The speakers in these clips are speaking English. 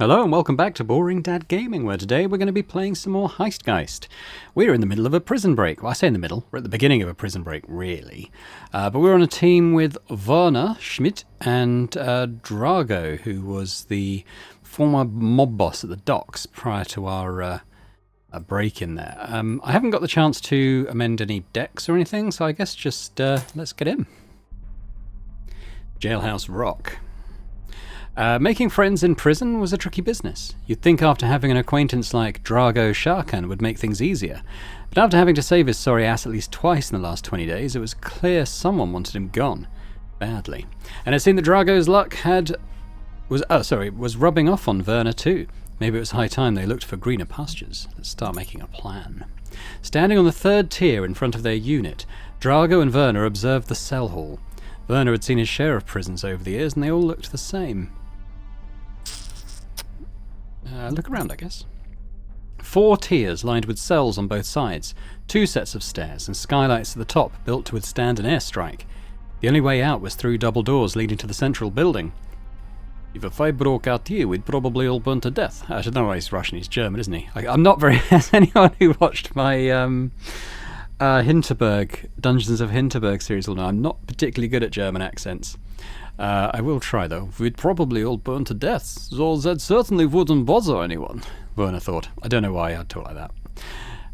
Hello and welcome back to Boring Dad Gaming, where today we're going to be playing some more HeistGeist. We're in the middle of a prison break. Well, I say in the middle, we're at the beginning of a prison break, really. But we're on a team with Werner Schmidt and Drago, who was the former mob boss at the docks prior to our break in there. I haven't got the chance to amend any decks or anything, so I guess just let's get in. Jailhouse Rock. Making friends in prison was a tricky business. You'd think after having an acquaintance like Drago Sharkan would make things easier. But after having to save his sorry ass at least twice in the last 20 days, it was clear someone wanted him gone. Badly. And it seemed that Drago's luck was rubbing off on Werner too. Maybe it was high time they looked for greener pastures. Let's start making a plan. Standing on the third tier in front of their unit, Drago and Werner observed the cell hall. Werner had seen his share of prisons over the years, and they all looked the same. Look around, I guess. 4 tiers lined with cells on both sides, 2 sets of stairs, and skylights at the top built to withstand an airstrike. The only way out was through double doors leading to the central building. If a fight broke out here, we'd probably all burn to death. I should know why he's Russian, he's German, isn't he? I'm not very... As anyone who watched my Hinterberg, Dungeons of Hinterberg series will know, I'm not particularly good at German accents. I will try, though. We'd probably all burn to death, so that certainly wouldn't bother anyone, Werner thought. I don't know why I'd talk like that.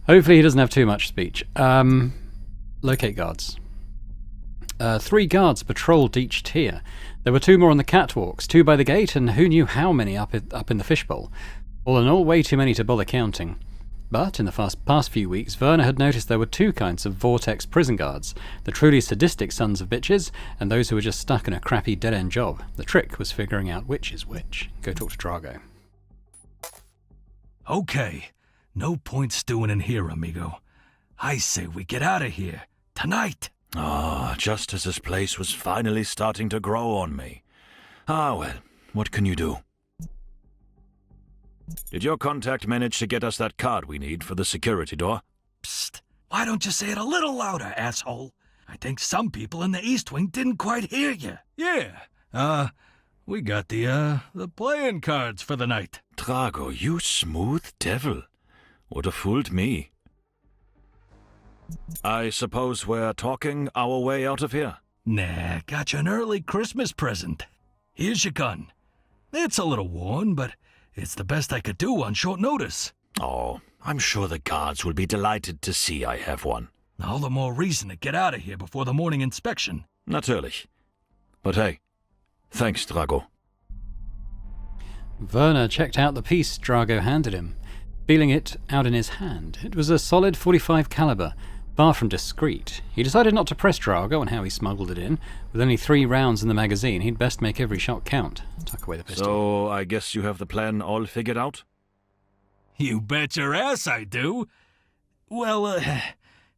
Hopefully he doesn't have too much speech. Locate guards. 3 guards patrolled each tier. There were 2 more on the catwalks, 2 by the gate, and who knew how many up in the fishbowl. All in all, way too many to bother counting. But in the past few weeks, Werner had noticed there were 2 kinds of Vortex prison guards, the truly sadistic sons of bitches, and those who were just stuck in a crappy dead-end job. The trick was figuring out which is which. Go talk to Drago. Okay, no point stewing in here, amigo. I say we get out of here, tonight. Just as this place was finally starting to grow on me. Well, what can you do? Did your contact manage to get us that card we need for the security door? Psst, why don't you say it a little louder, asshole? I think some people in the East Wing didn't quite hear you. Yeah, we got the playing cards for the night. Drago, you smooth devil. Would have fooled me. I suppose we're talking our way out of here? Nah, got you an early Christmas present. Here's your gun. It's a little worn, but it's the best I could do on short notice. Oh, I'm sure the guards will be delighted to see I have one. All the more reason to get out of here before the morning inspection. Natürlich. But hey, thanks, Drago. Werner checked out the piece Drago handed him, feeling it out in his hand. It was a solid .45 caliber, far from discreet. He decided not to press Drago on how he smuggled it in. With only 3 rounds in the magazine, he'd best make every shot count. Tuck away the pistol. So, I guess you have the plan all figured out? You bet your ass I do. Well,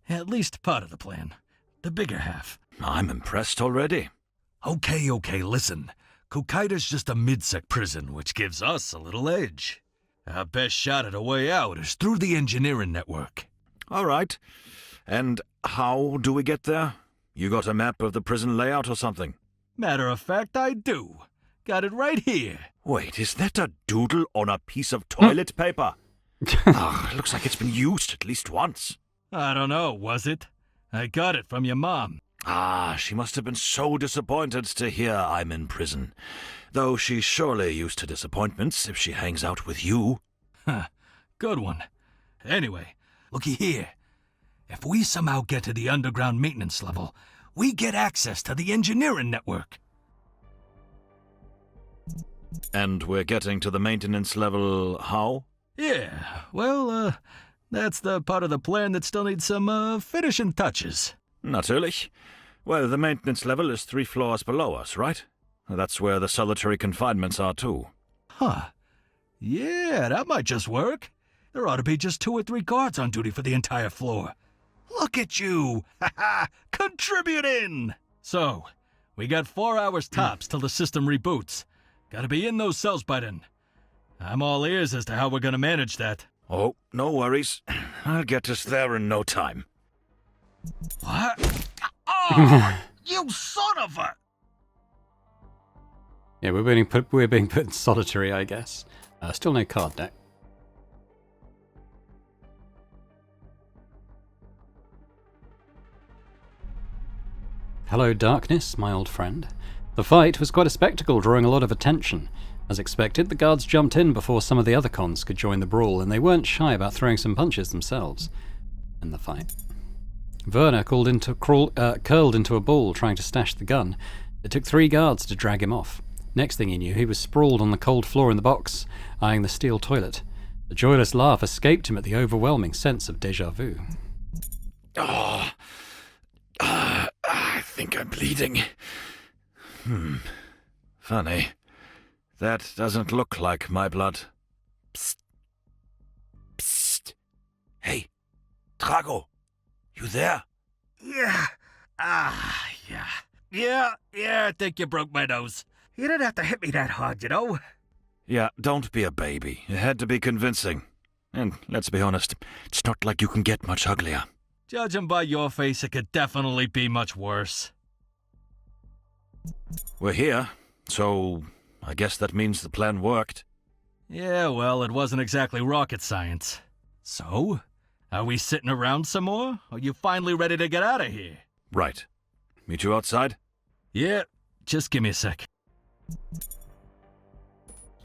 at least part of the plan. The bigger half. I'm impressed already. Okay, listen. Kokaida's just a mid-sec prison, which gives us a little edge. Our best shot at a way out is through the engineering network. All right. And how do we get there? You got a map of the prison layout or something? Matter of fact, I do. Got it right here. Wait, is that a doodle on a piece of toilet paper? Looks like it's been used at least once. I don't know, was it? I got it from your mom. She must have been so disappointed to hear I'm in prison. Though she's surely used to disappointments if she hangs out with you. Good one. Anyway, looky here. If we somehow get to the underground maintenance level, we get access to the engineering network. And we're getting to the maintenance level how? Yeah, well, that's the part of the plan that still needs some, finishing touches. Natürlich. Well, the maintenance level is 3 floors below us, right? That's where the solitary confinements are, too. Huh. Yeah, that might just work. There ought to be just 2 or 3 guards on duty for the entire floor. Look at you! Contributing! So, we got 4 hours tops till the system reboots. Gotta be in those cells by then. I'm all ears as to how we're gonna manage that. Oh, no worries. I'll get us there in no time. What? Oh, you son of a... Yeah, we're being put in solitary, I guess. Still no card deck. Hello, darkness, my old friend. The fight was quite a spectacle, drawing a lot of attention. As expected, the guards jumped in before some of the other cons could join the brawl, and they weren't shy about throwing some punches themselves in the fight. Werner curled into a ball trying to stash the gun. It took 3 guards to drag him off. Next thing he knew, he was sprawled on the cold floor in the box, eyeing the steel toilet. A joyless laugh escaped him at the overwhelming sense of déjà vu. Oh, I think I'm bleeding. Funny. That doesn't look like my blood. Psst. Psst. Hey, Drago, you there? Yeah. Yeah, I think you broke my nose. You didn't have to hit me that hard, you know? Yeah, don't be a baby. It had to be convincing. And let's be honest, it's not like you can get much uglier. Judging by your face, it could definitely be much worse. We're here, so I guess that means the plan worked. Yeah, well, it wasn't exactly rocket science. So, are we sitting around some more? Or are you finally ready to get out of here? Right. Meet you outside? Yeah, just give me a sec.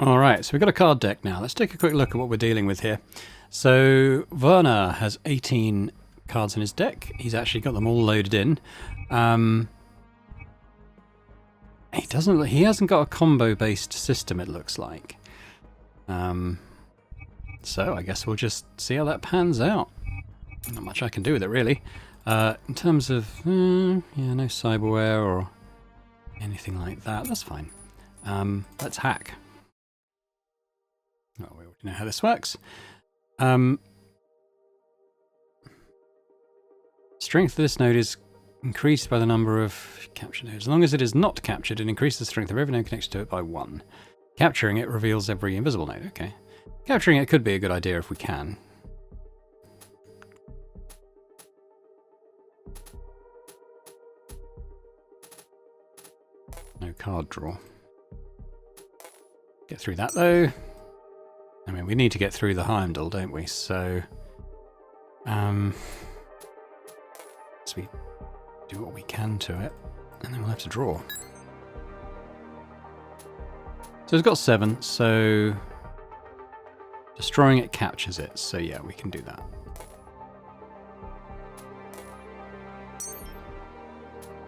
Alright, so we've got a card deck now. Let's take a quick look at what we're dealing with here. So, Werner has 18 cards in his deck. He's actually got them all loaded in. He hasn't got a combo-based system, it looks like. So I guess we'll just see how that pans out. Not much I can do with it, really. In terms of, no cyberware or anything like that, that's fine. Let's hack. Oh, we already know how this works. Strength of this node is increased by the number of captured nodes. As long as it is not captured, it increases the strength of every node connected to it by 1. Capturing it reveals every invisible node. Okay. Capturing it could be a good idea if we can. No card draw. Get through that though. I mean, we need to get through the Heimdall, don't we? So, we do what we can to it, and then we'll have to draw. So it's got 7, so destroying it captures it, so yeah, we can do that.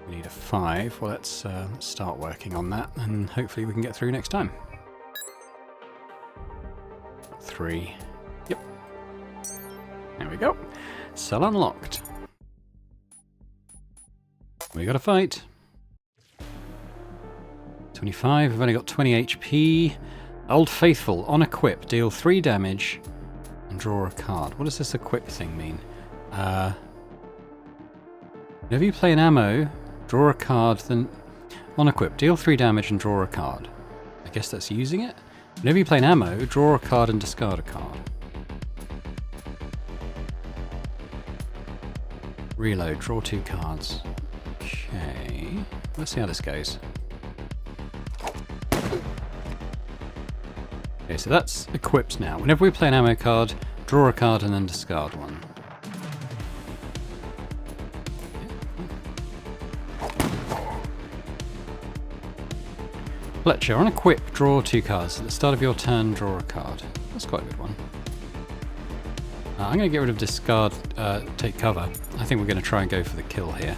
We need a 5, well let's start working on that, and hopefully we can get through next time. 3, yep. There we go. Cell unlocked. We got a fight. 25, we've only got 20 HP. Old Faithful, on equip, deal 3 damage and draw a card. What does this equip thing mean? Whenever you play an ammo, draw a card, then on equip, deal 3 damage and draw a card. I guess that's using it? Whenever you play an ammo, draw a card and discard a card. Reload, draw 2 cards. Okay, let's see how this goes. Okay, so that's equipped now. Whenever we play an ammo card, draw a card and then discard one. Fletcher, on equip, draw 2 cards. At the start of your turn, draw a card. That's quite a good one. I'm going to get rid of discard, take cover. I think we're going to try and go for the kill here.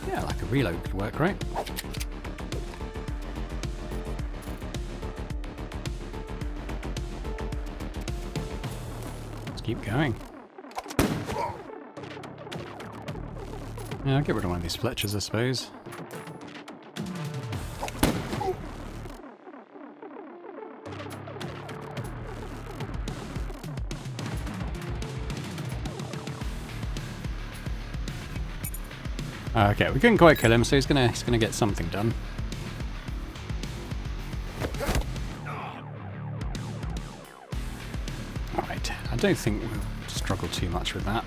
Yeah, like a reload could work, right? Let's keep going. Yeah, I'll get rid of one of these Fletchers, I suppose. Okay, we couldn't quite kill him, so he's gonna get something done. Alright, I don't think we'll struggle too much with that.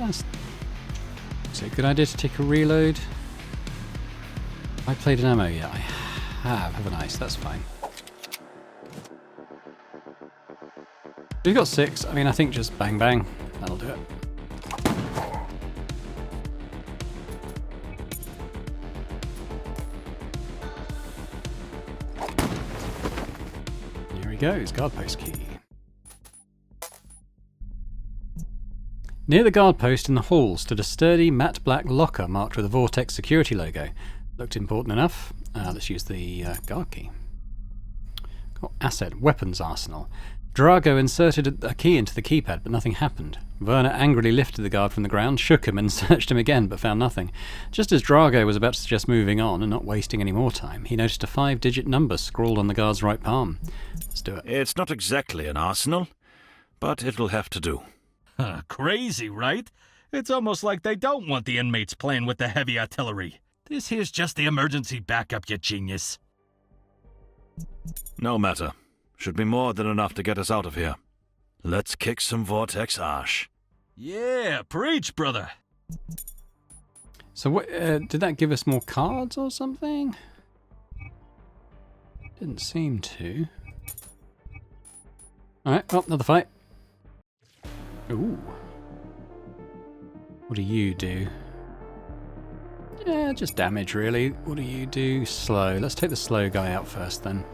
Yes. Is it a good idea to take a reload? I played an ammo yet? I haven't I? So that's fine. We've got 6. I mean, I think just bang bang. That'll do it. Here he goes, guard post key. Near the guard post in the hall stood a sturdy matte black locker marked with a Vortex security logo. Looked important enough. Let's use the guard key. Got asset, weapons arsenal. Drago inserted a key into the keypad, but nothing happened. Werner angrily lifted the guard from the ground, shook him and searched him again, but found nothing. Just as Drago was about to suggest moving on and not wasting any more time, he noticed a 5-digit number scrawled on the guard's right palm. Let's do it. It's not exactly an arsenal, but it'll have to do. Crazy, right? It's almost like they don't want the inmates playing with the heavy artillery. This here's just the emergency backup, you genius. No matter. Should be more than enough to get us out of here. Let's kick some Vortex ash. Yeah, preach, brother. So what, did that give us more cards or something? Didn't seem to. Alright, well, another fight. Ooh. What do you do? Yeah, just damage really. What do you do? Slow. Let's take the slow guy out first then.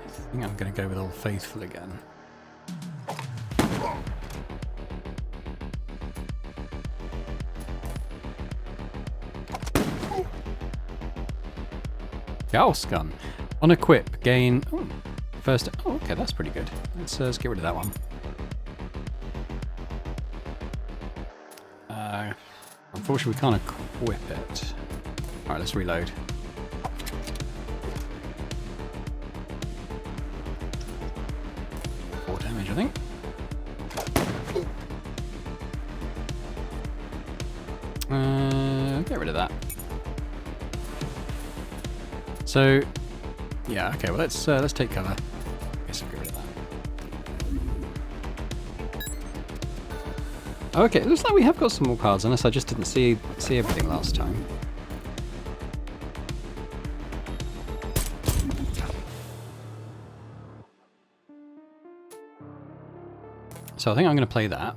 I think I'm going to go with Old Faithful again. Gauss gun. On equip, gain... Oh, first... Oh, okay, that's pretty good. Let's get rid of that one. Unfortunately, we can't equip it. Alright, let's reload. Damage, I think. Get rid of that. So, yeah, okay. Well, let's take cover. Guess I'll get rid of that. Okay, it looks like we have got some more cards, unless I just didn't see everything last time. So I think I'm going to play that.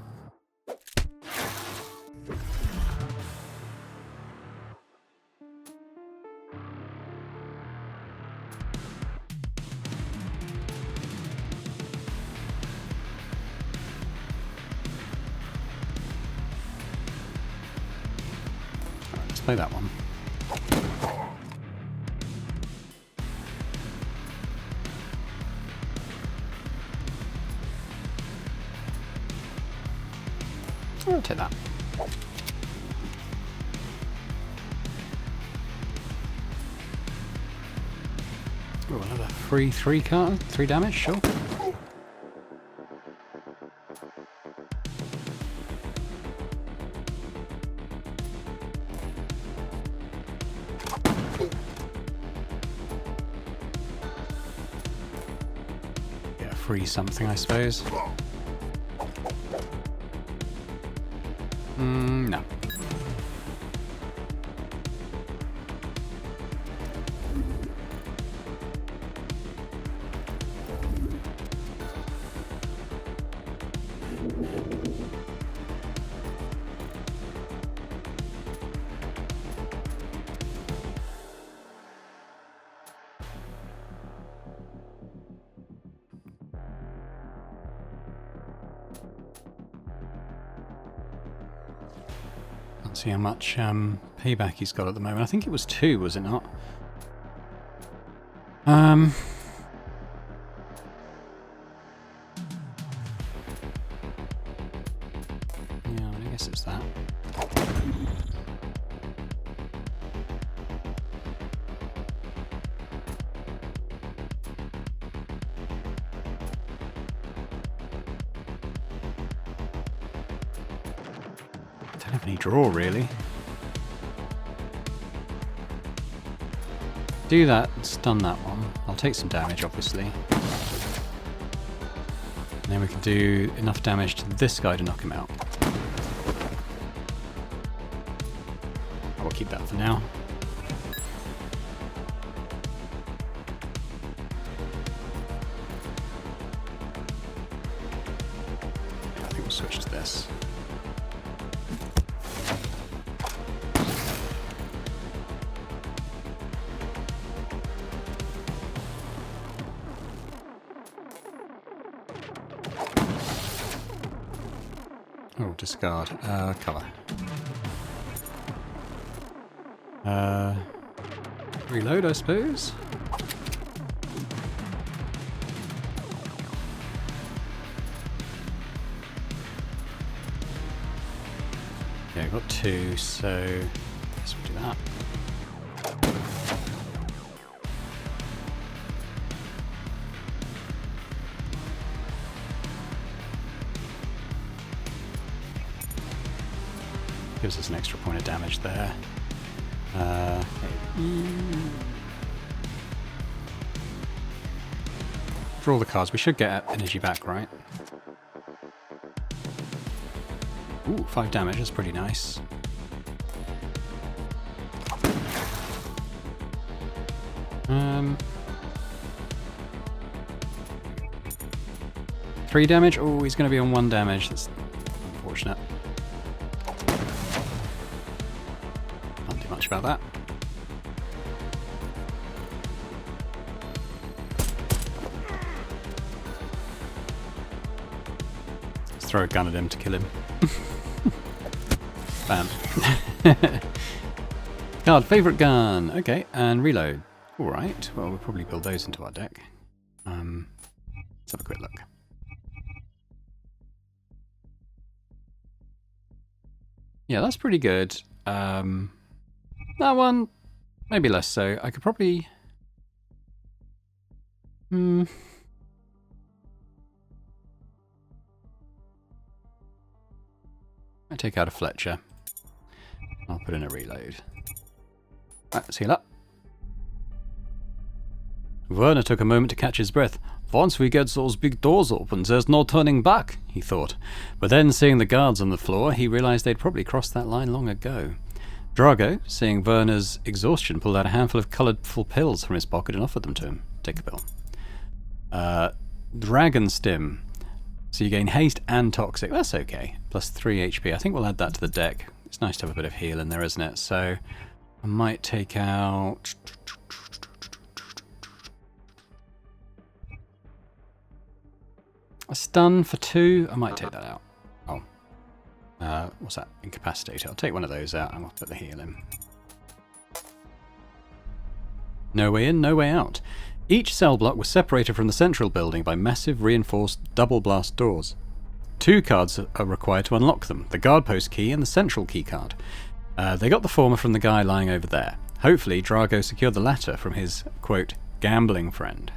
Alright, let's play that one. I'll take that. Oh, another free 3 card, 3 damage, sure. Yeah, free something, I suppose. No. See how much payback he's got at the moment. I think it was 2, was it not? Yeah, I guess it's that. Don't have any draw, really. Do that and stun that one. I'll take some damage, obviously. And then we can do enough damage to this guy to knock him out. I will keep that for now. I think we'll switch to this. Oh, discard. Cover. Reload, I suppose. Yeah, I've got 2, so I guess we'll do that. Gives us an extra point of damage there. Draw the cards. We should get energy back, right? Ooh, 5 damage. That's pretty nice. Three damage. Oh, he's going to be on 1 damage. That's unfortunate. Can't do much about that. Let's throw a gun at him to kill him. Bam. Card, favourite gun. Okay, and reload. Alright, well, we'll probably build those into our deck. Let's have a quick look. Yeah, that's pretty good. That one, maybe less so. I could probably... I take out a Fletcher. I'll put in a reload. Right, let's heal up. Werner took a moment to catch his breath. Once we get those big doors open, there's no turning back, he thought. But then, seeing the guards on the floor, he realized they'd probably crossed that line long ago. Drago, seeing Werner's exhaustion, pulled out a handful of colourful pills from his pocket and offered them to him. Take a pill. Dragon Stim. So you gain haste and toxic. That's okay. Plus 3 HP. I think we'll add that to the deck. It's nice to have a bit of heal in there, isn't it? So I might take out... a stun for 2. I might take that out. Oh. What's that? Incapacitate. I'll take one of those out and I'll put the heal in. No way in, no way out. Each cell block was separated from the central building by massive reinforced double blast doors. 2 cards are required to unlock them, the guard post key and the central key card. They got the former from the guy lying over there. Hopefully Drago secured the latter from his, quote, gambling friend.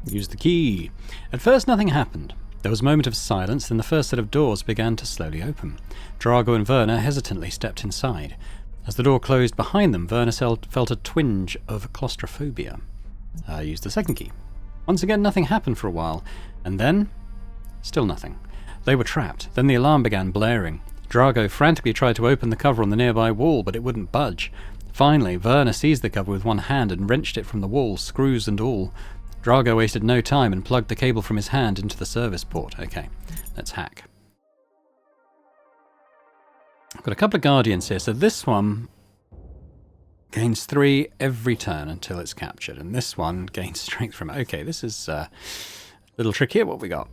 Use the key. At first nothing happened. There was a moment of silence, then the first set of doors began to slowly open. Drago and Werner hesitantly stepped inside. As the door closed behind them, Werner felt a twinge of claustrophobia. Use the second key. Once again nothing happened for a while, and then... still nothing. They were trapped. Then the alarm began blaring. Drago frantically tried to open the cover on the nearby wall, but it wouldn't budge. Finally, Werner seized the cover with one hand and wrenched it from the wall, screws and all. Drago wasted no time and plugged the cable from his hand into the service port. Okay, let's hack. I've got a couple of guardians here, so this one gains 3 every turn until it's captured, and this one gains strength from it. Okay, this is a little trickier. What we got?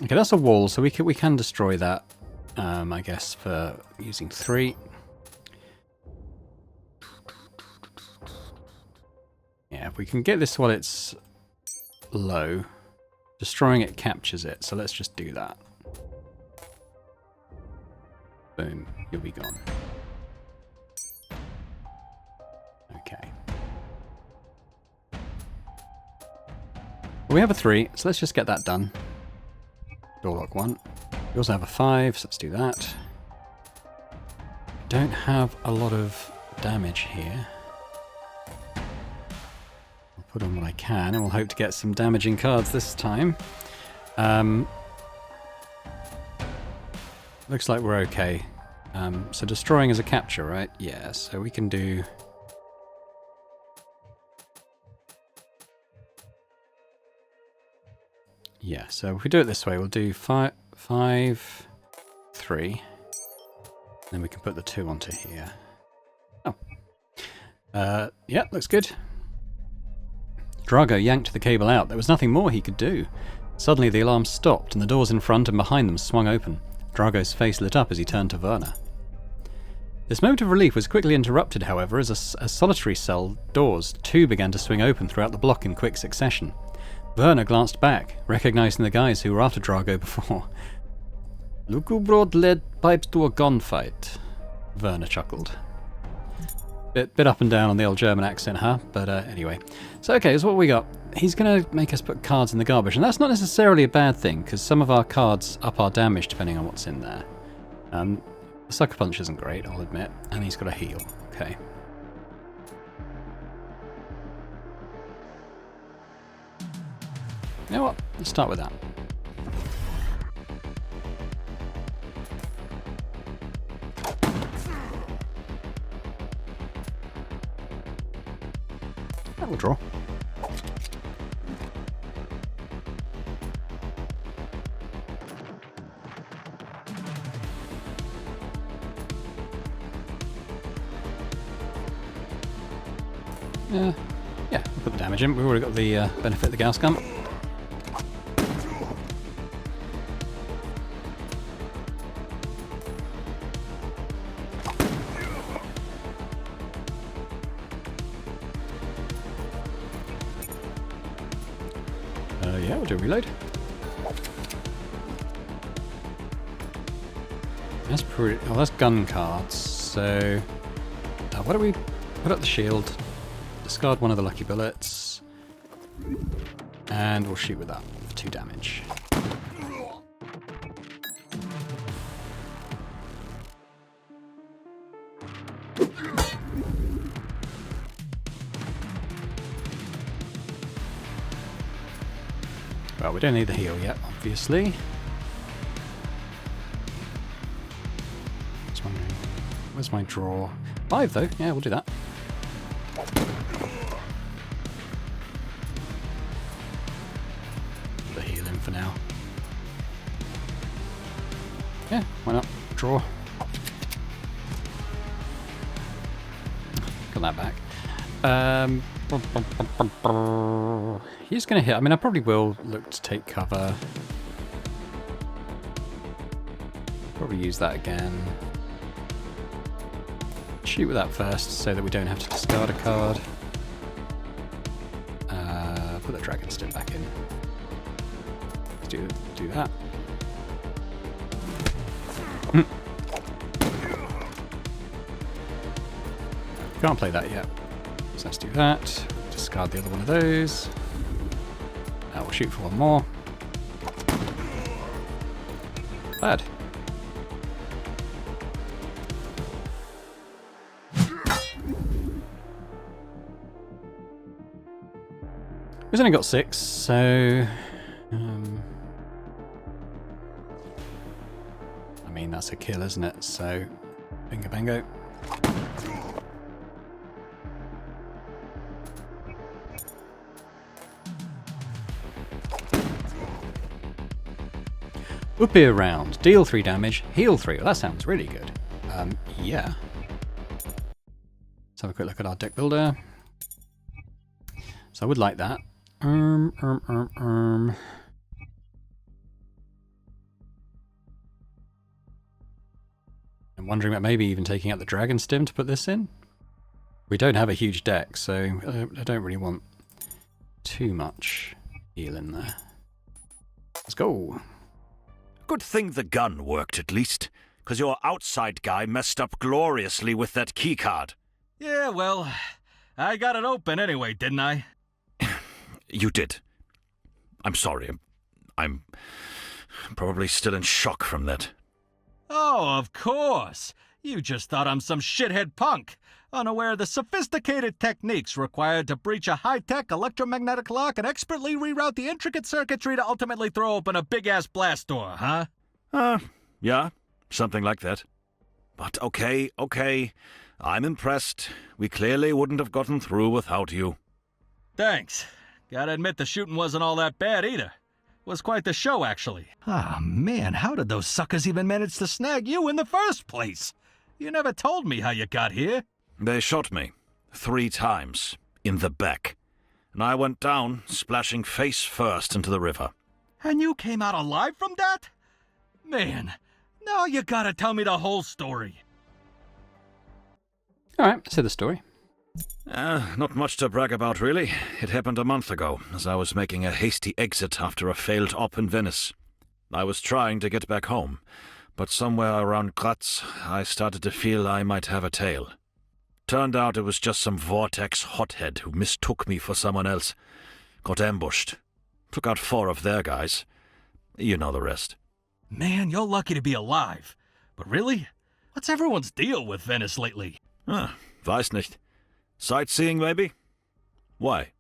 Okay, that's a wall, so we can destroy that, I guess, for using 3. Yeah, if we can get this while it's low, destroying it captures it, so let's just do that. Boom, you'll be gone. Okay. Well, we have a 3, so let's just get that done. Door lock 1. We also have a 5, so let's do that. Don't have a lot of damage here. put on what I can, and we'll hope to get some damaging cards this time. Looks like we're okay. So destroying is a capture, right? Yeah, so we can do... Yeah, so if we do it this way, we'll do 5, 3. Then we can put the 2 onto here. Oh. Yeah, looks good. Drago yanked the cable out. There was nothing more he could do. Suddenly the alarm stopped and the doors in front and behind them swung open. Drago's face lit up as he turned to Werner. This moment of relief was quickly interrupted, however, as solitary cell doors, 2 began to swing open throughout the block in quick succession. Werner glanced back, recognizing the guys who were after Drago before. Look who brought lead pipes to a gunfight, Werner chuckled. Bit up and down on the old German accent, huh? But anyway. So okay, so what we got? He's going to make us put cards in the garbage, and that's not necessarily a bad thing, because some of our cards up our damage depending on what's in there. The Sucker Punch isn't great, I'll admit, and he's got a heal. Okay. You know what? Let's start with that. That will draw. Yeah, we'll put the damage in. We've already got the benefit of the Gauss gun. Yeah, we'll do a reload. That's pretty... Oh, that's gun cards. So... why don't we put up the shield, discard one of the lucky bullets, and we'll shoot with that for 2 damage. Well, we don't need the heal yet, obviously. Where's my draw? 5 though, yeah, we'll do that. The heal in for now. Yeah, why not? Draw. Got that back. He's going to hit. I mean, I probably will look to take cover. Probably use that again. Shoot with that first so that we don't have to discard a card. Put the dragon stim back in. Let's do that. Can't play that yet. So let's do that. Discard the other one of those. We'll shoot for one more. Bad. We've only got 6, so... I mean, that's a kill, isn't it? So, bingo bango. Whoopee around, deal 3 damage, heal 3. Well, that sounds really good. Yeah. Let's have a quick look at our deck builder. So I would like that. I'm wondering about maybe even taking out the dragon stim to put this in. We don't have a huge deck, so I don't really want too much heal in there. Let's go. Good thing the gun worked at least, because your outside guy messed up gloriously with that keycard. Yeah, well, I got it open anyway, didn't I? You did. I'm sorry. I'm probably still in shock from that. Oh, of course. You just thought I'm some shithead punk, unaware of the sophisticated techniques required to breach a high-tech electromagnetic lock and expertly reroute the intricate circuitry to ultimately throw open a big-ass blast door, huh? Yeah, something like that. But okay. I'm impressed. We clearly wouldn't have gotten through without you. Thanks. Gotta admit the shooting wasn't all that bad either. Was quite the show, actually. Ah, man, how did those suckers even manage to snag you in the first place? You never told me how you got here. They shot me 3 times in the back, and I went down, splashing face first into the river. And you came out alive from that? Man, now you gotta tell me the whole story. Alright, say the story. Not much to brag about, really. It happened a month ago, as I was making a hasty exit after a failed op in Venice. I was trying to get back home, but somewhere around Graz, I started to feel I might have a tail. Turned out it was just some vortex hothead who mistook me for someone else. Got ambushed. Took out 4 of their guys. You know the rest. Man, you're lucky to be alive. But really? What's everyone's deal with Venice lately? Weiß nicht. Sightseeing, maybe? Why?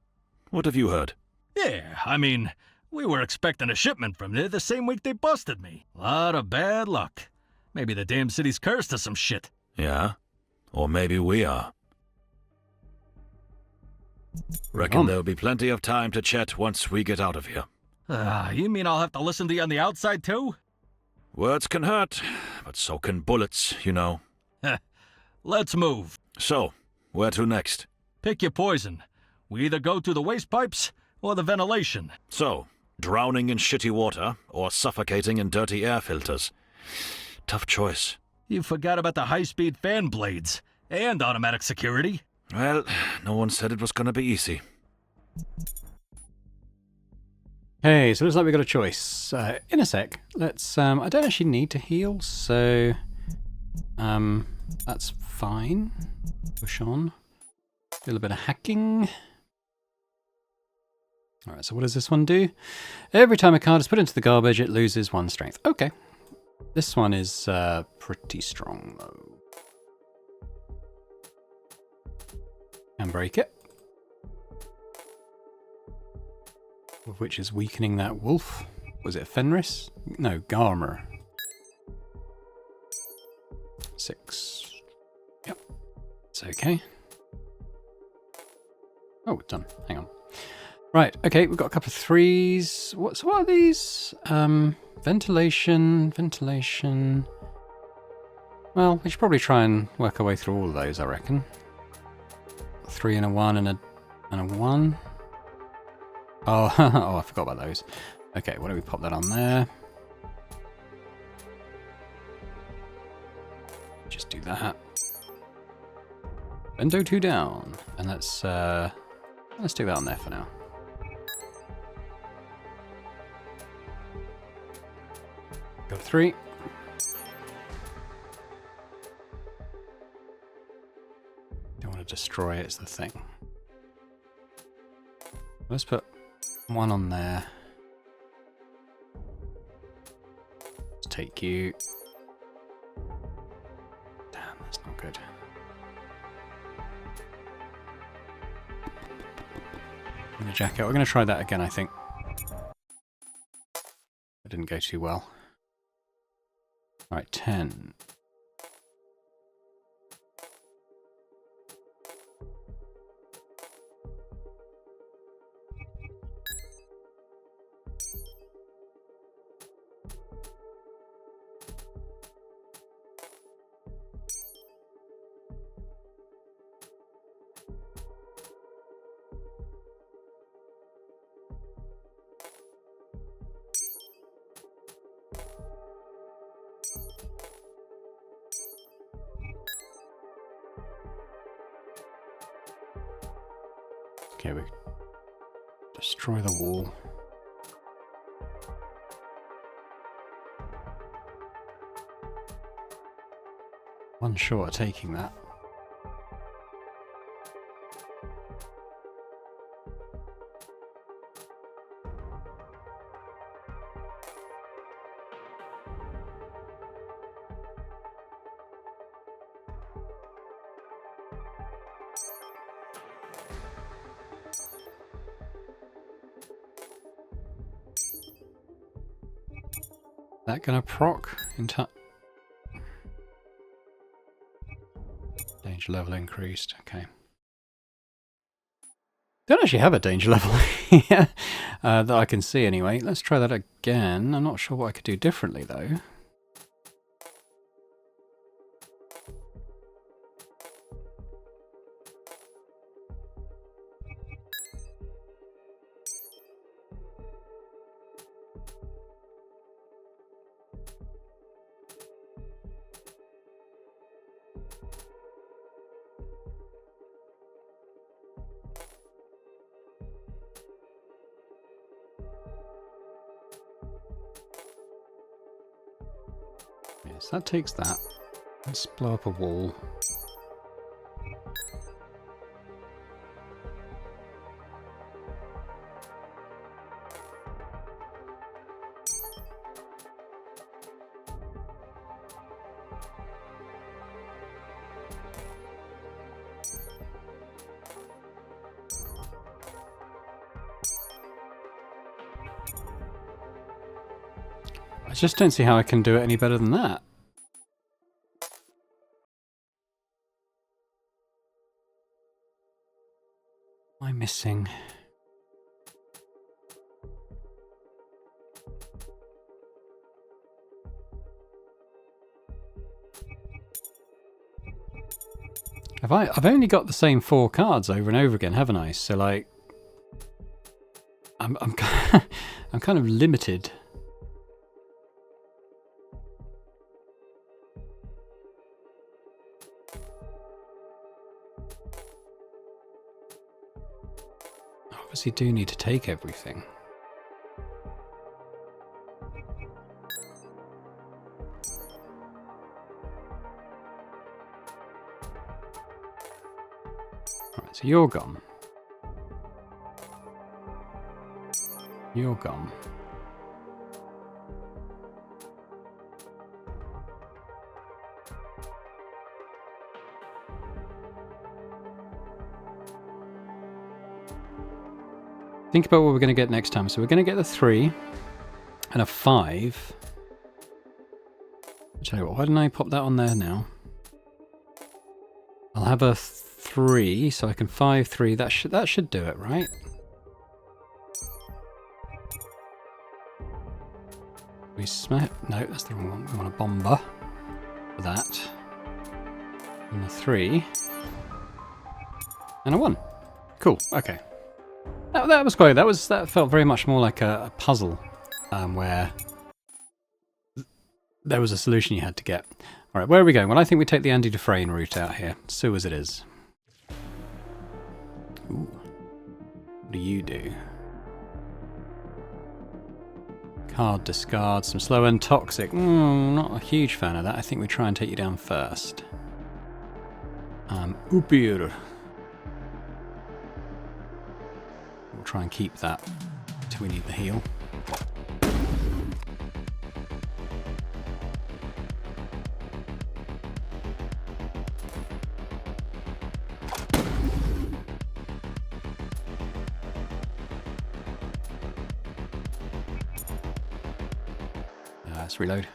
What have you heard? Yeah, I mean, we were expecting a shipment from there the same week they busted me. Lot of bad luck. Maybe the damn city's cursed or some shit. Yeah? Or maybe we are. Reckon there'll be plenty of time to chat once we get out of here. You mean I'll have to listen to you on the outside, too? Words can hurt, but so can bullets, you know. Let's move. So, where to next? Pick your poison. We either go through the waste pipes or the ventilation. So, drowning in shitty water or suffocating in dirty air filters. Tough choice. You forgot about the high-speed fan blades and automatic security. Well, no one said it was gonna be easy. Okay, so it looks like we've got a choice. In a sec, let's... I don't actually need to heal, so... that's fine. Push on. Do a little bit of hacking. Alright, so what does this one do? Every time a card is put into the garbage, it loses 1 strength. Okay. This one is pretty strong, though. And break it. Which is weakening that wolf. Was it Fenris? No, Garmer. 6. Yep. It's okay. Oh, it's done. Hang on. Right, okay, we've got a couple of 3s. What are these? Ventilation. Well, we should probably try and work our way through all of those, I reckon. 3 and a 1 and a 1. Oh, oh, I forgot about those. Okay, why don't we pop that on there? Just do that. Bendo 2 down, and let's stick that on there for now. Go 3. Don't want to destroy it, it's the thing. Let's put 1 on there. Let's take you. Damn, that's not good. And a jacket. We're going to try that again, I think. That didn't go too well. Alright, 10. Okay, we destroy the wall. One short of taking that. That gonna proc in time? Danger level increased. Okay. Don't actually have a danger level here that I can see anyway. Let's try that again. I'm not sure what I could do differently though. Yes, that takes that. Let's blow up a wall. I just don't see how I can do it any better than that. What am I missing? I've only got the same 4 cards over and over again, haven't I? So like, I'm I'm kind of limited. Obviously do need to take everything. Alright, so you're gone. You're gone. Think about what we're going to get next time. So we're going to get the 3 and a 5. I'll tell you what, why didn't I pop that on there now? I'll have a 3, so I can 5-3. That should do it, right? We smash. No, that's the wrong one. We want a bomber for that. And a 3 and a 1. Cool. Okay. That was great. That felt very much more like a puzzle, where there was a solution you had to get. All right, where are we going? Well, I think we take the Andy Dufresne route out here. Sue as it is. Ooh. What do you do? Card discard, some slow and toxic. Not a huge fan of that. I think we try and take you down first. Upir. We'll try and keep that till we need the heal. Let's reload.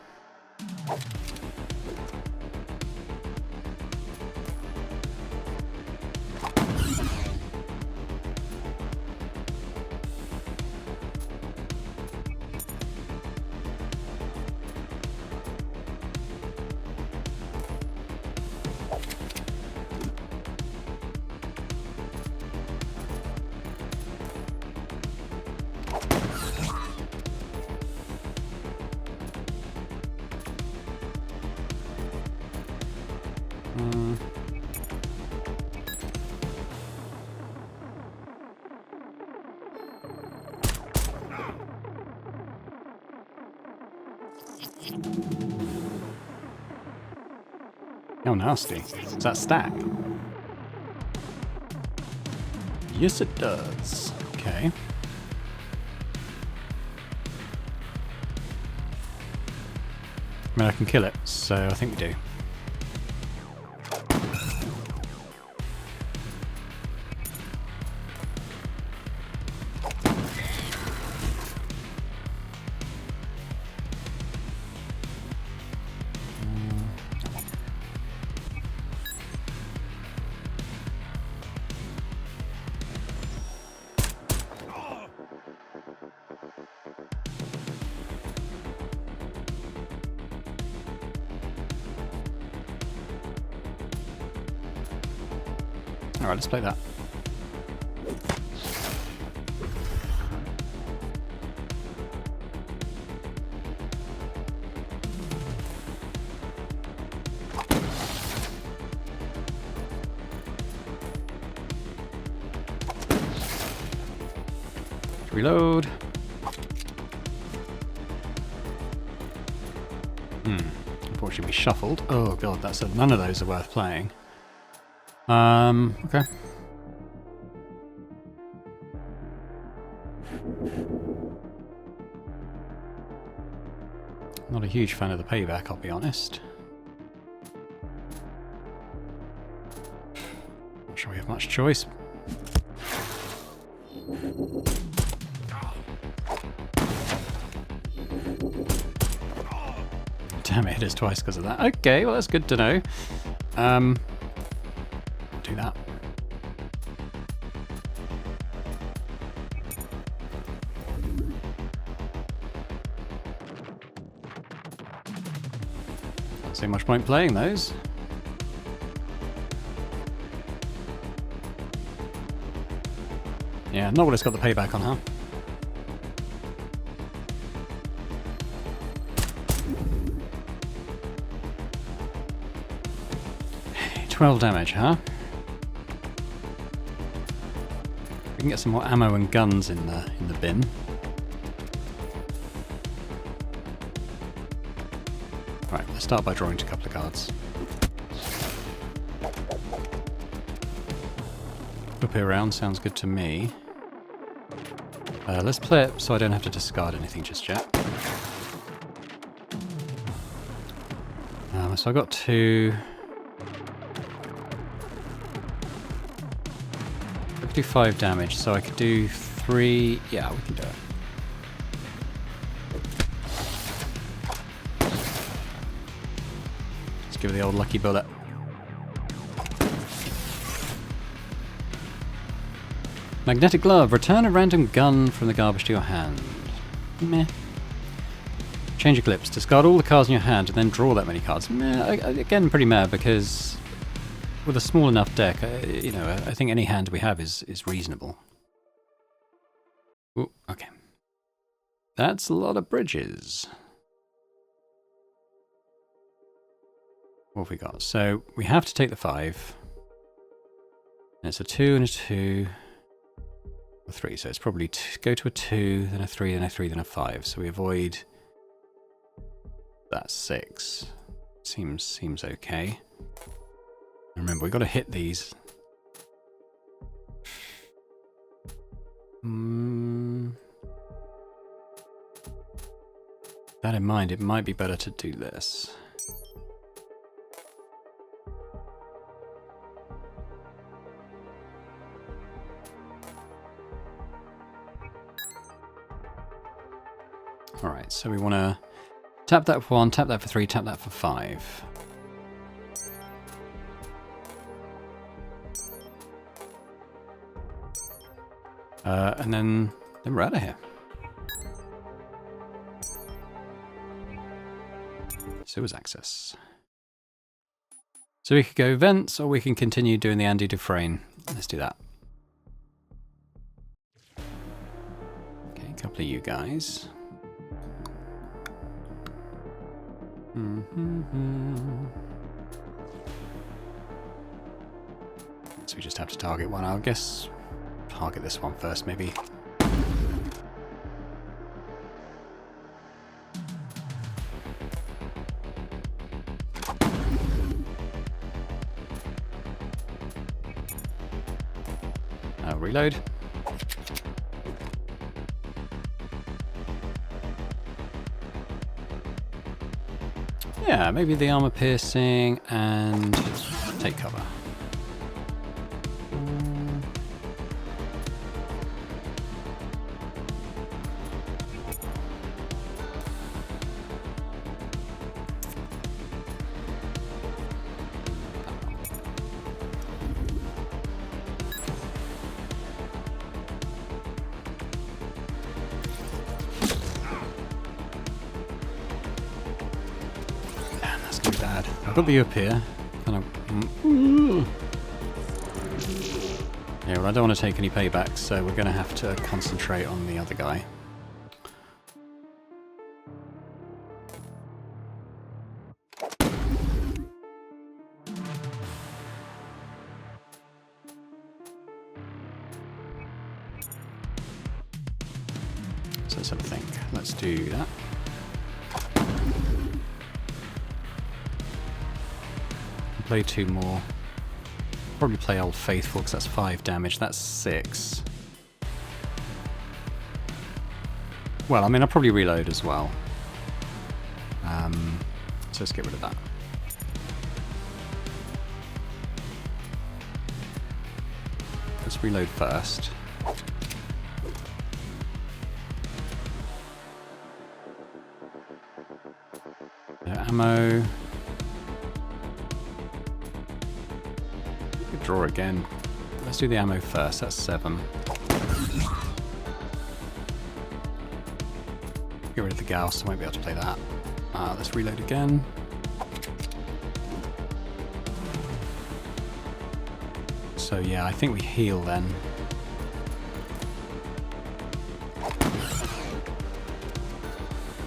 Oh, nasty. Does that stack? Yes, it does. Okay. I mean, I can kill it, so I think we do. Alright, let's play that. Reload. Unfortunately, we shuffled. Oh god, none of those are worth playing. Okay. Not a huge fan of the payback, I'll be honest. Not sure we have much choice. Damn it, hit us twice because of that. Okay, well that's good to know. Do that. Not so much point playing those. Yeah, not what it's got the payback on, huh? 12 damage, huh? We can get some more ammo and guns in the bin. Right, let's start by drawing a couple of cards. Flip it around, sounds good to me. Let's play it so I don't have to discard anything just yet. So I got 2. I could do 5 damage, so I could do 3. Yeah, we can do it. Let's give it the old lucky bullet. Magnetic glove. Return a random gun from the garbage to your hand. Meh. Change eclipse. Discard all the cards in your hand and then draw that many cards. Meh. Again, pretty mad because with a small enough deck, I think any hand we have is reasonable. Ooh, okay. That's a lot of bridges. What have we got? So we have to take the 5. And it's a 2 and a 2. A 3, so it's probably go to a 2, then a 3, then a 3, then a 5. So we avoid that 6. Seems okay. Remember, we've got to hit these. That in mind, it might be better to do this. Alright, so we want to tap that for 1, tap that for 3, tap that for 5. And then we're out of here. Sewers access. So we could go vents, or we can continue doing the Andy Dufresne. Let's do that. Okay, a couple of you guys. So we just have to target one, I guess. Target this one first, maybe. I'll reload. Yeah, maybe the armor piercing and take cover. I've got the up here. Kind of. Yeah, well, I don't want to take any paybacks, so we're going to have to concentrate on the other guy. So let's have a think. Let's do that. Play 2 more. Probably play Old Faithful because that's 5 damage. That's 6. Well, I mean, I'll probably reload as well. So let's get rid of that. Let's reload first. Ammo. Draw again. Let's do the ammo first. That's 7. Get rid of the Gauss. I won't be able to play that. Let's reload again. So yeah, I think we heal then.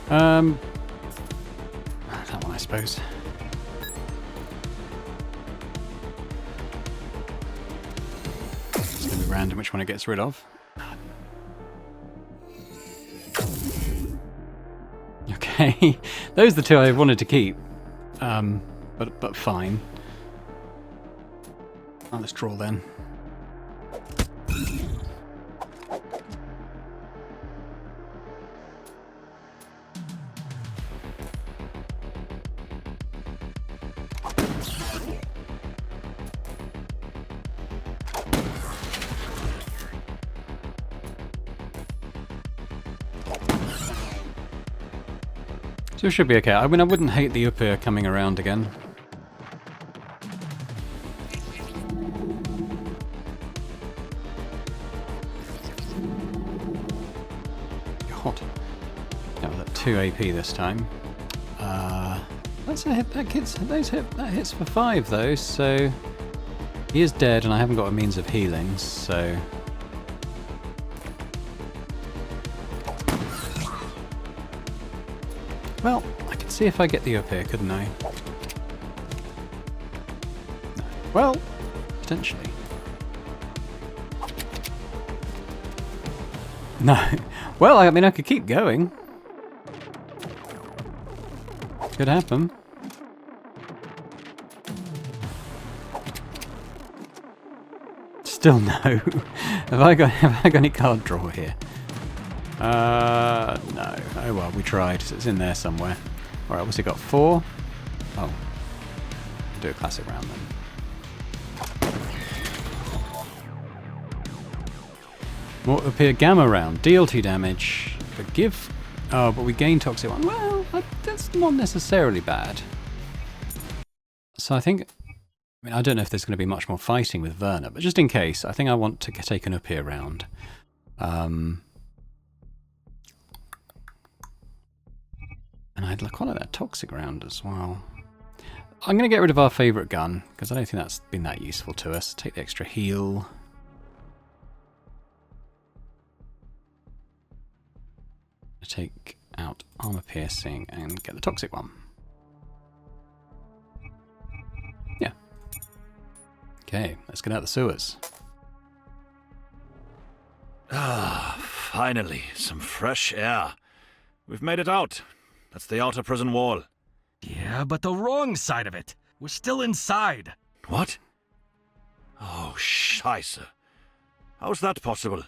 That one, I suppose. It's going to be random which one it gets rid of. Okay, those are the 2 I wanted to keep, but fine. Oh, let's draw then. So it should be okay. I mean, I wouldn't hate the up here coming around again. God. Yeah, well, at 2 AP this time. That's a hit. That hits for 5 though. So he is dead, and I haven't got a means of healing. So. Well, I can see if I get the up here, couldn't I? No. Well, potentially. No. Well, I mean, I could keep going. Could happen. Still no. Have I got any card draw here? No. Oh well, we tried. It's in there somewhere. Alright, what's it got? 4? Oh. Do a classic round then. More appear gamma round. Deal 2 damage. But give... Oh, but we gain toxic 1. Well, that's not necessarily bad. So I think... I mean, I don't know if there's going to be much more fighting with Werner, but just in case, I think I want to take an up here round. And I'd quite like that toxic round as well. I'm going to get rid of our favourite gun, because I don't think that's been that useful to us. Take the extra heal. Take out armor piercing and get the toxic one. Yeah. Okay, let's get out the sewers. Ah, finally, some fresh air. We've made it out. That's the outer prison wall. Yeah, but the wrong side of it. We're still inside. What? Oh, scheisse. How's that possible?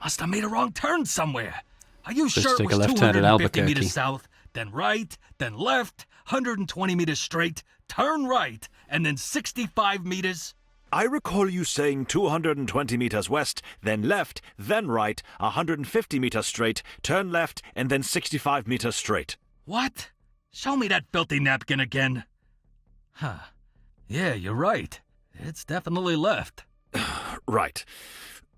Must have made a wrong turn somewhere. Are you Just sure it take a was left turn at 250 Albuquerque. meters south, then right, then left, 120 meters straight, turn right, and then 65 meters? I recall you saying 220 meters west, then left, then right, 150 meters straight, turn left, and then 65 meters straight. What? Show me that filthy napkin again. Huh. Yeah, you're right. It's definitely left. Right.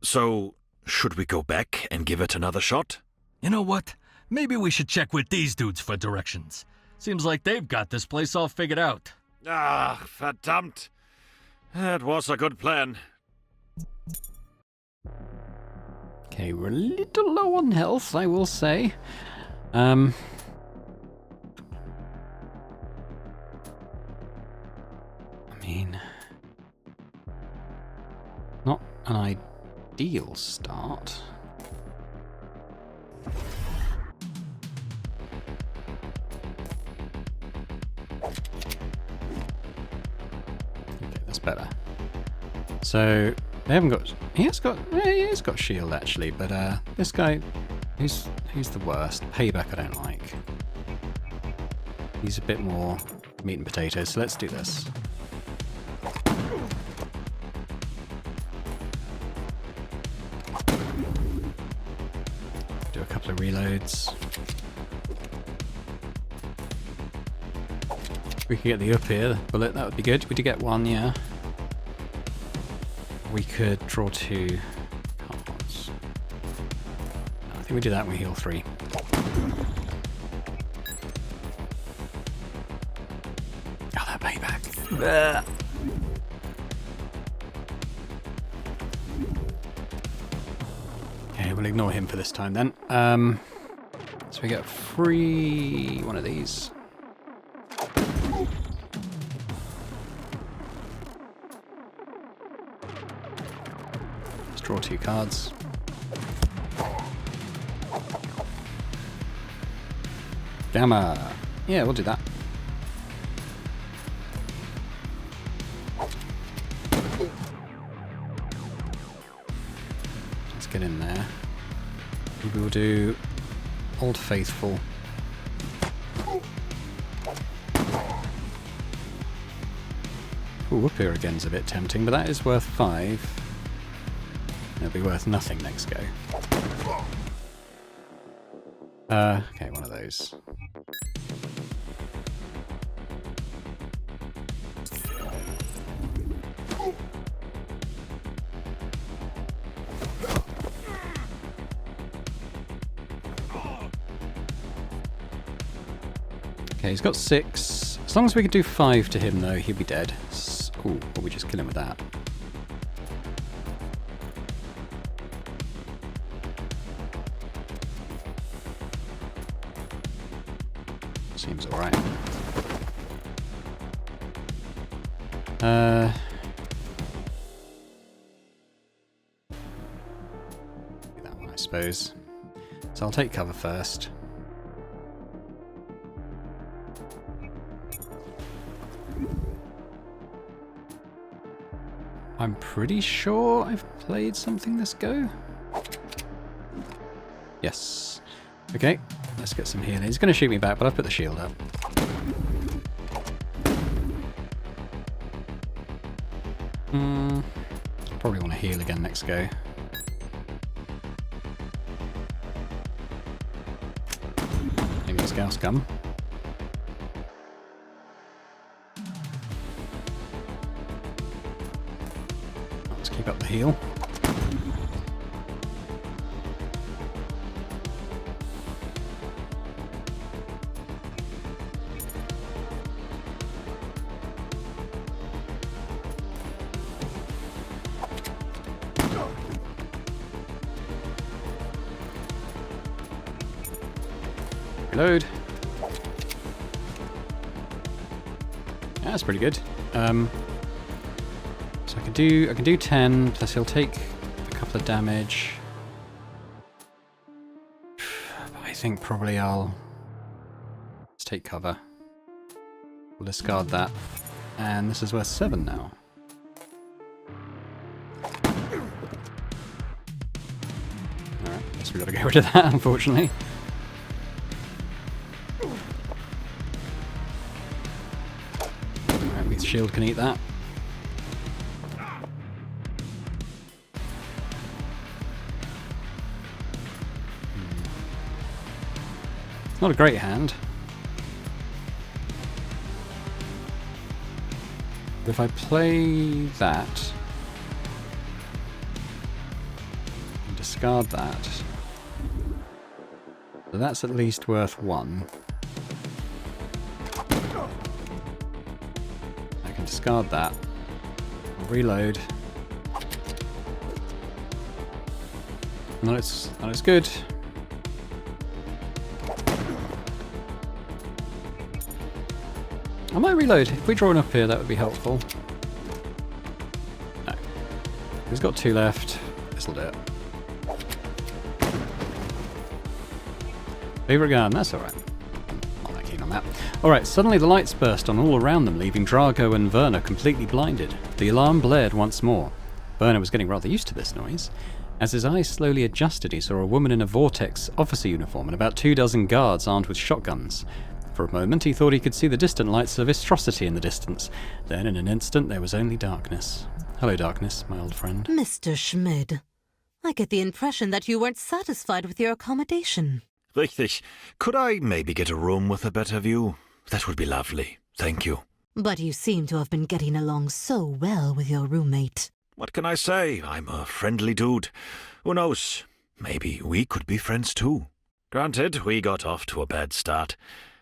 So, should we go back and give it another shot? You know what? Maybe we should check with these dudes for directions. Seems like they've got this place all figured out. Ah, verdammt. That was a good plan. Okay, we're a little low on health, I will say. I mean, not an ideal start. Okay, that's better. So they haven't got. He has got shield actually, but this guy, he's the worst. Payback I don't like. He's a bit more meat and potatoes. So let's do this. Do a couple of reloads. We could get the up here bullet. That would be good. We did get one, yeah. We could draw 2 cards. I think we do that and we heal 3. Oh, that payback. Okay, we'll ignore him for this time then. So we get free one of these. Draw 2 cards. Gamma. Yeah, we'll do that. Let's get in there. Maybe we'll do Old Faithful. Ooh, up here again's a bit tempting, but that is worth 5. It'll be worth nothing next go. Okay, one of those. Okay, he's got 6. As long as we could do 5 to him, though, he'd be dead. Ooh, or we just kill him with that. Seems alright. Do that one, I suppose. So I'll take cover first. I'm pretty sure I've played something this go. Yes. Okay, let's get some healing. He's going to shoot me back, but I've put the shield up. Probably want to heal again next go. Maybe the scouts come. Let's keep up the heal. Reload. Yeah, that's pretty good. So I can do 10, plus he'll take a couple of damage. I think probably let's take cover. We'll discard that. And this is worth 7 now. Alright, guess we gotta get rid of that, unfortunately. Shield can eat that. It's not a great hand. But if I play that and discard that, so that's at least worth 1. Discard that. Reload. Not as good. I might reload. If we draw one up here, that would be helpful. No. He's got 2 left. This'll do it. Favorite gun, that's alright. Not that keen on that. Alright, suddenly the lights burst on all around them, leaving Drago and Werner completely blinded. The alarm blared once more. Werner was getting rather used to this noise. As his eyes slowly adjusted, he saw a woman in a Vortex officer uniform and about 24 guards armed with shotguns. For a moment he thought he could see the distant lights of Atrocity in the distance. Then in an instant there was only darkness. Hello, darkness, my old friend. Mr. Schmid, I get the impression that you weren't satisfied with your accommodation. Richtig. Could I maybe get a room with a better view? That would be lovely. Thank you. But you seem to have been getting along so well with your roommate. What can I say? I'm a friendly dude. Who knows? Maybe we could be friends too. Granted, we got off to a bad start.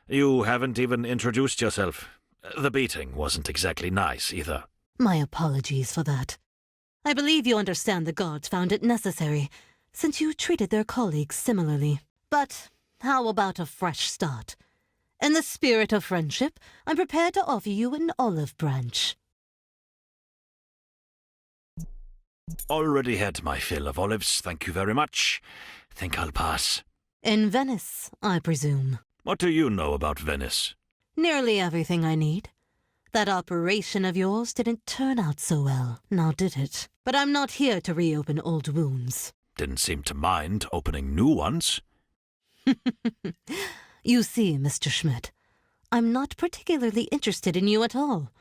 You haven't even introduced yourself. The beating wasn't exactly nice either. My apologies for that. I believe you understand the guards found it necessary, since you treated their colleagues similarly. But how about a fresh start? In the spirit of friendship, I'm prepared to offer you an olive branch. Already had my fill of olives, thank you very much. Think I'll pass. In Venice, I presume. What do you know about Venice? Nearly everything I need. That operation of yours didn't turn out so well, now did it? But I'm not here to reopen old wounds. Didn't seem to mind opening new ones. You see, Mr. Schmidt, I'm not particularly interested in you at all.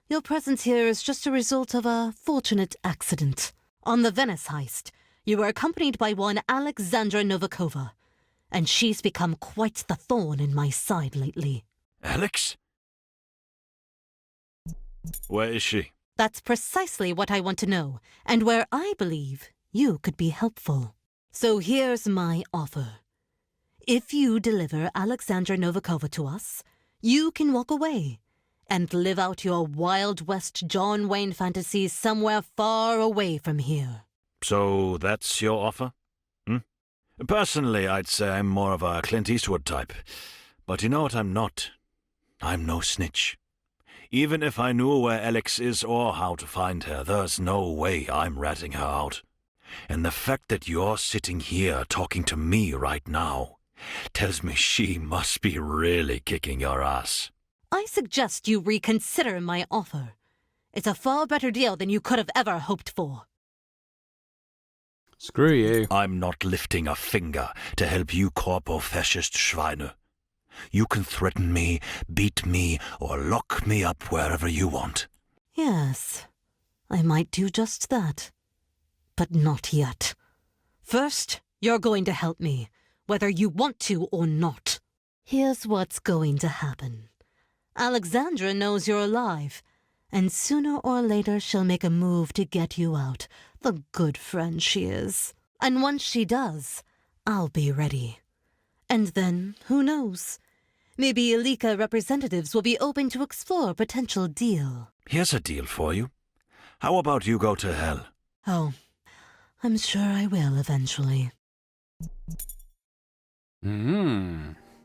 Your presence here is just a result of a fortunate accident. On the Venice heist, you were accompanied by one Alexandra Novikova, and she's become quite the thorn in my side lately. Alex? Where is she? That's precisely what I want to know, and where I believe you could be helpful. So here's my offer. If you deliver Alexandra Novikova to us, you can walk away and live out your Wild West John Wayne fantasies somewhere far away from here. So that's your offer? Personally, I'd say I'm more of a Clint Eastwood type. But you know what I'm not? I'm no snitch. Even if I knew where Alex is or how to find her, there's no way I'm ratting her out. And the fact that you're sitting here talking to me right now tells me she must be really kicking your ass. I suggest you reconsider my offer. It's a far better deal than you could have ever hoped for. Screw you. I'm not lifting a finger to help you corpo-fascist Schweine. You can threaten me, beat me, or lock me up wherever you want. Yes, I might do just that. But not yet. First, you're going to help me, whether you want to or not. Here's what's going to happen. Alexandra knows you're alive, and sooner or later she'll make a move to get you out, the good friend she is. And once she does, I'll be ready. And then, who knows? Maybe Elika representatives will be open to explore a potential deal. Here's a deal for you. How about you go to hell? Oh, I'm sure I will eventually.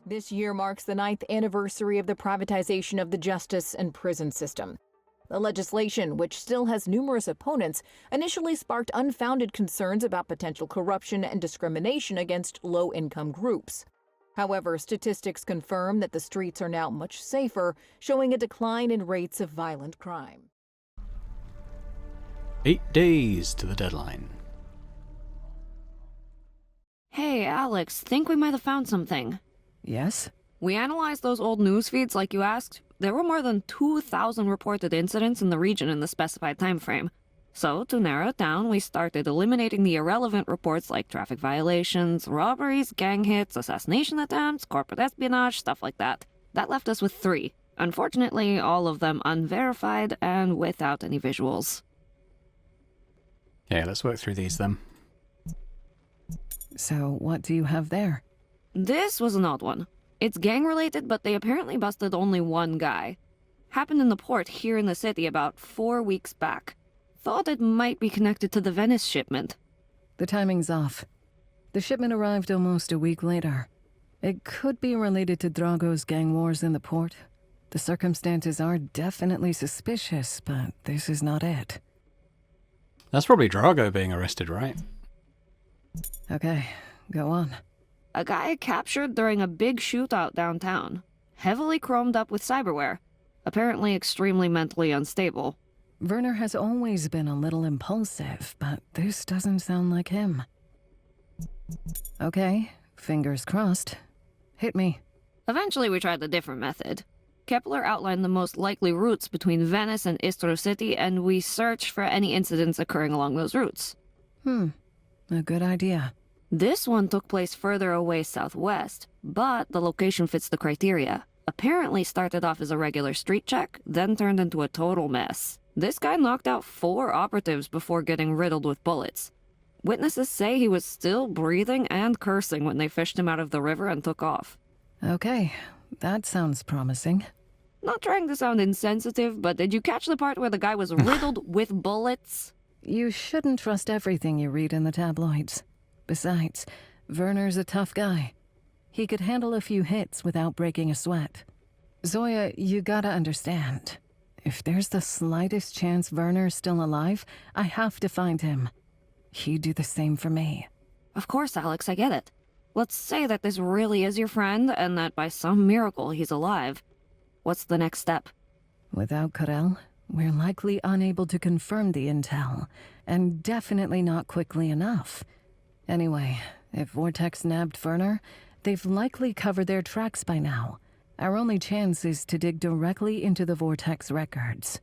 This year marks the 9th anniversary of the privatization of the justice and prison system. The legislation, which still has numerous opponents, initially sparked unfounded concerns about potential corruption and discrimination against low-income groups. However, statistics confirm that the streets are now much safer, showing a decline in rates of violent crime. 8 days to the deadline. Hey, Alex, think we might have found something. Yes? We analyzed those old news feeds like you asked. There were more than 2,000 reported incidents in the region in the specified time frame. So, to narrow it down, we started eliminating the irrelevant reports like traffic violations, robberies, gang hits, assassination attempts, corporate espionage, stuff like that. That left us with 3. Unfortunately, all of them unverified and without any visuals. Okay, let's work through these then. So, what do you have there? This was an odd one. It's gang-related, but they apparently busted only one guy. Happened in the port here in the city about 4 weeks back. Thought it might be connected to the Venice shipment. The timing's off. The shipment arrived almost a week later. It could be related to Drago's gang wars in the port. The circumstances are definitely suspicious, but this is not it. That's probably Drago being arrested, right? Okay, go on. A guy captured during a big shootout downtown. Heavily chromed up with cyberware. Apparently extremely mentally unstable. Werner has always been a little impulsive, but this doesn't sound like him. Okay, fingers crossed. Hit me. Eventually we tried a different method. Kepler outlined the most likely routes between Venice and Istro City, and we searched for any incidents occurring along those routes. A good idea. This one took place further away southwest, but the location fits the criteria. Apparently started off as a regular street check, then turned into a total mess. This guy knocked out 4 operatives before getting riddled with bullets. Witnesses say he was still breathing and cursing when they fished him out of the river and took off. Okay, that sounds promising. Not trying to sound insensitive, but did you catch the part where the guy was riddled with bullets? You shouldn't trust everything you read in the tabloids. Besides, Werner's a tough guy. He could handle a few hits without breaking a sweat. Zoya, you gotta understand. If there's the slightest chance Werner's still alive, I have to find him. He'd do the same for me. Of course, Alex, I get it. Let's say that this really is your friend, and that by some miracle he's alive. What's the next step? Without Karel, we're likely unable to confirm the intel, and definitely not quickly enough. Anyway, if Vortex nabbed Werner, they've likely covered their tracks by now. Our only chance is to dig directly into the Vortex records.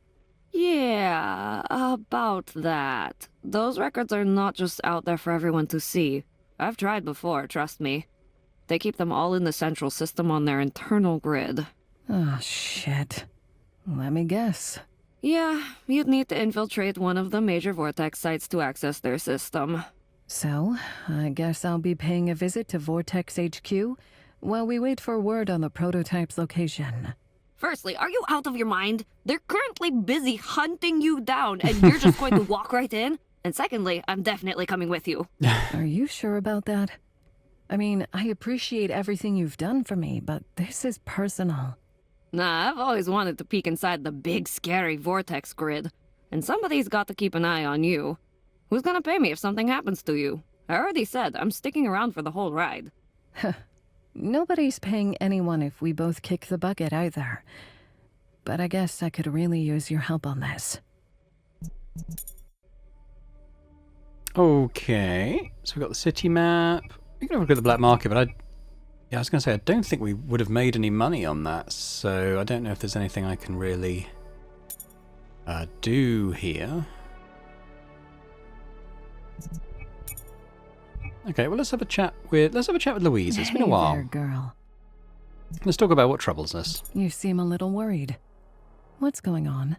Yeah, about that. Those records are not just out there for everyone to see. I've tried before, trust me. They keep them all in the central system on their internal grid. Oh, shit. Let me guess. Yeah, you'd need to infiltrate one of the major Vortex sites to access their system. So, I guess I'll be paying a visit to Vortex HQ while we wait for word on the prototype's location. Firstly, are you out of your mind? They're currently busy hunting you down, and you're just going to walk right in? And secondly, I'm definitely coming with you. Are you sure about that? I mean, I appreciate everything you've done for me, but this is personal. Nah, I've always wanted to peek inside the big, scary Vortex grid. And somebody's got to keep an eye on you. Who's gonna pay me if something happens to you? I already said I'm sticking around for the whole ride. Nobody's paying anyone if we both kick the bucket either. But I guess I could really use your help on this. Okay, so we've got the city map. We can have a look at the black market, but I was going to say, I don't think we would have made any money on that, so I don't know if there's anything I can really do here. Okay, well let's have a chat with Louise. It's been a while. Hey there, girl. Let's talk about what troubles us. You seem a little worried. What's going on?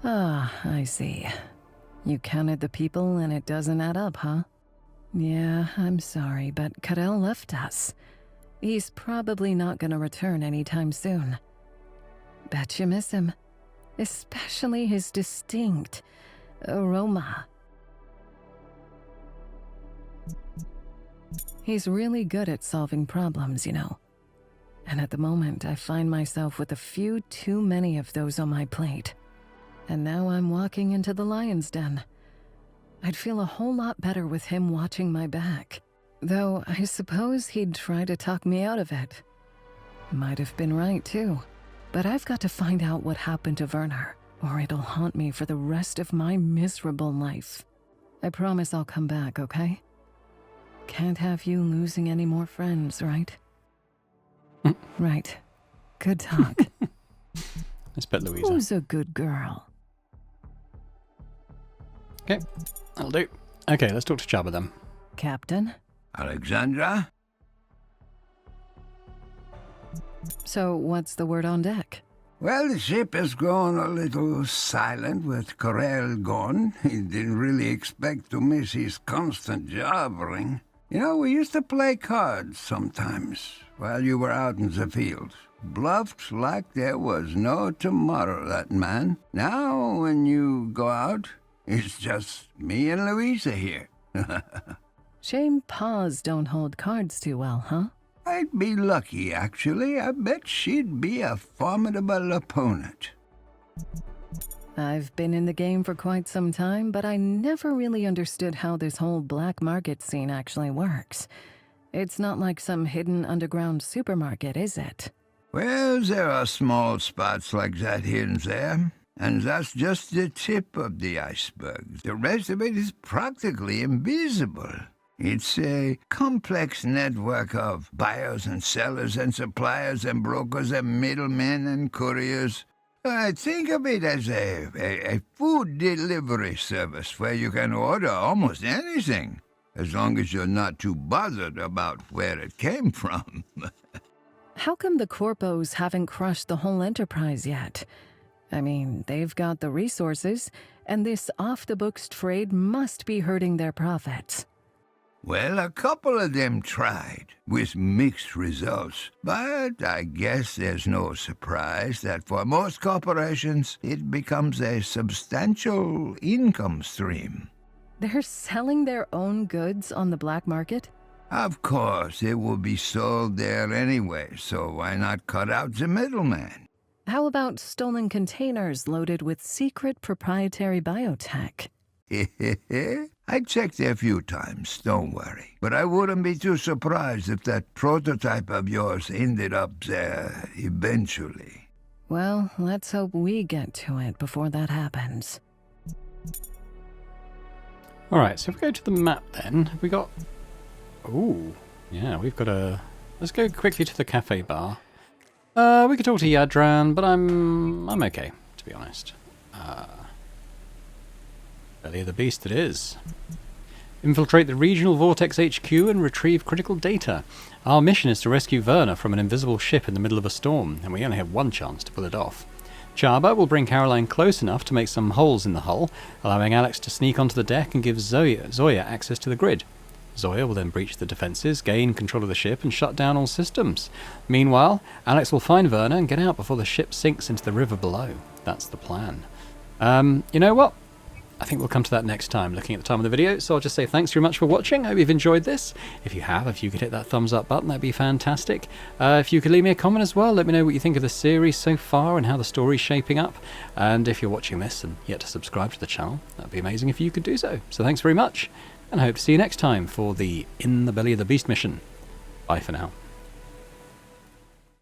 Ah, I see. You counted the people and it doesn't add up, huh? Yeah, I'm sorry, but Karel left us. He's probably not gonna return anytime soon. Bet you miss him. Especially his distinct aroma. He's really good at solving problems, you know. And at the moment, I find myself with a few too many of those on my plate. And now I'm walking into the lion's den. I'd feel a whole lot better with him watching my back. Though I suppose he'd try to talk me out of it. Might have been right, too. But I've got to find out what happened to Werner, or it'll haunt me for the rest of my miserable life. I promise I'll come back, okay? Can't have you losing any more friends, right? Right. Good talk. Let's bet Louisa. Who's a good girl? Okay, that'll do. Okay, let's talk to Jabba then. Captain? Alexandra? So what's the word on deck? Well, the ship has grown a little silent with Corel gone. He didn't really expect to miss his constant jabbering. You know, we used to play cards sometimes while you were out in the field. Bluffed like there was no tomorrow, that man. Now, when you go out, it's just me and Louisa here. Shame paws don't hold cards too well, huh? I'd be lucky, actually. I bet she'd be a formidable opponent. I've been in the game for quite some time, but I never really understood how this whole black market scene actually works. It's not like some hidden underground supermarket, is it? Well, there are small spots like that here and there, and that's just the tip of the iceberg. The rest of it is practically invisible. It's a complex network of buyers and sellers and suppliers and brokers and middlemen and couriers. I think of it as a food delivery service where you can order almost anything, as long as you're not too bothered about where it came from. How come the corpos haven't crushed the whole enterprise yet? I mean, they've got the resources, and this off-the-books trade must be hurting their profits. Well, a couple of them tried, with mixed results. But I guess there's no surprise that for most corporations, it becomes a substantial income stream. They're selling their own goods on the black market? Of course, it will be sold there anyway, so why not cut out the middleman? How about stolen containers loaded with secret proprietary biotech? I checked there a few times, don't worry. But I wouldn't be too surprised if that prototype of yours ended up there eventually. Well, let's hope we get to it before that happens. Alright, so if we go to the map then, have we got... Ooh, yeah, we've got a... Let's go quickly to the cafe bar. We could talk to Yadran, but I'm okay, to be honest. Belly of the Beast it is. Infiltrate the regional Vortex HQ and retrieve critical data. Our mission is to rescue Werner from an invisible ship in the middle of a storm, and we only have one chance to pull it off. Chaba will bring Caroline close enough to make some holes in the hull, allowing Alex to sneak onto the deck and give Zoya access to the grid. Zoya will then breach the defences, gain control of the ship, and shut down all systems. Meanwhile, Alex will find Werner and get out before the ship sinks into the river below. That's the plan. You know what? I think we'll come to that next time, looking at the time of the video, so I'll just say thanks very much for watching. I hope you've enjoyed this. If you have, if you could hit that thumbs up button, that'd be fantastic. If you could leave me a comment as well, let me know what you think of the series so far and how the story's shaping up. And if you're watching this and yet to subscribe to the channel, that'd be amazing if you could do so. So thanks very much, and I hope to see you next time for the In the Belly of the Beast mission. Bye for now.